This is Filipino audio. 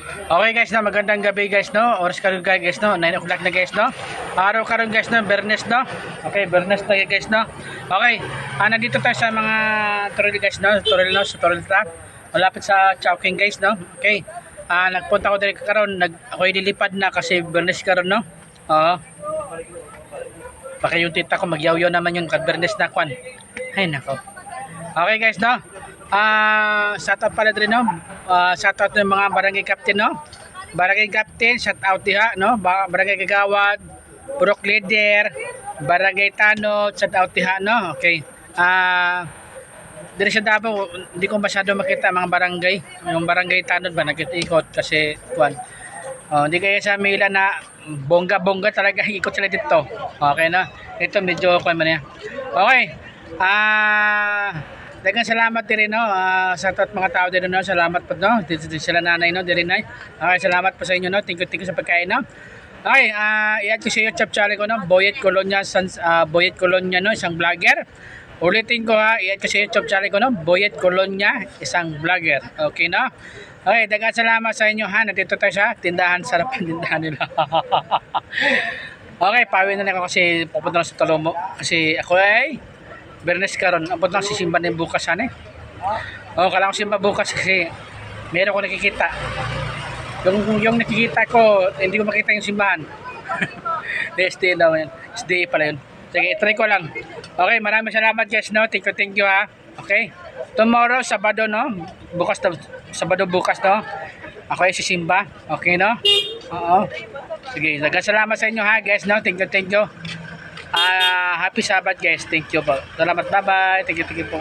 Okay guys no, magandang gabi guys no. Oras karon guys no, 9 o'clock na guys no. Araw karon guys no, Bernes no. Okay, Bernes na guys no. Okay, nandito tayo sa mga Toril guys no, Toril no, sa Toril Track. Malapit sa Chowking guys no. Okay. Nagpunta ko diri karon, ako dilipad na kasi Bernes karon no. Oo. Baka yung tita ko magyaw-yaw naman yung Bernes na kwan. Ay nako. Okay guys no. Shout out pala din no. Shout out ng mga barangay captain no. Barangay captain, shout out diha no. Barangay Kagawad, Purok Leader, Barangay Tanod, shout out diha no. Okay. Diri sa Davao, hindi ko masyado makita mga barangay. Yung Barangay Tanod ba nag-ikot kasi kwan. Hindi kaya sa Mila na bongga-bongga talaga ikot sila dito. Okay na. Ito medyo kwan man yan. Okay. Daghang salamat din no. Sa mga tao din no. Salamat po no. Dito sila nanay no, diri nay. Okay, salamat po sa inyo no. Thank you sa pagkain no. Okay, i-add ko sa YouTube channel ko no, Boyet Colonia Boyet Colonia no, isang vlogger. Ulitin ko i-add ko sa YouTube channel ko no, Boyet Colonia, isang vlogger. Okay no. Okay, daghang salamat sa inyo ha. Nandito tayo sa tindahan, sarap ang tindahan nila. Okay, pawin na lang ako kasi pupunta na sa Talomo kasi ako ay Bernes karon, abot lang si Simba din bukas ano eh. Kailangan ko Simba bukas kasi meron ko nakikita. Yung nakikita ko, hindi ko makita yung simbahan. SD daw yan. SD pala yun. Sige, try ko lang. Okay, maraming salamat guys no. Thank you ha. Okay. Tomorrow, Sabado no. Sabado bukas no. Ako ay si Simba. Okay no. Oo. Sige, salamat sa inyo ha guys no. Thank you. Happy Sabbath guys. Thank you po. Salamat, bye-bye. Thank you po.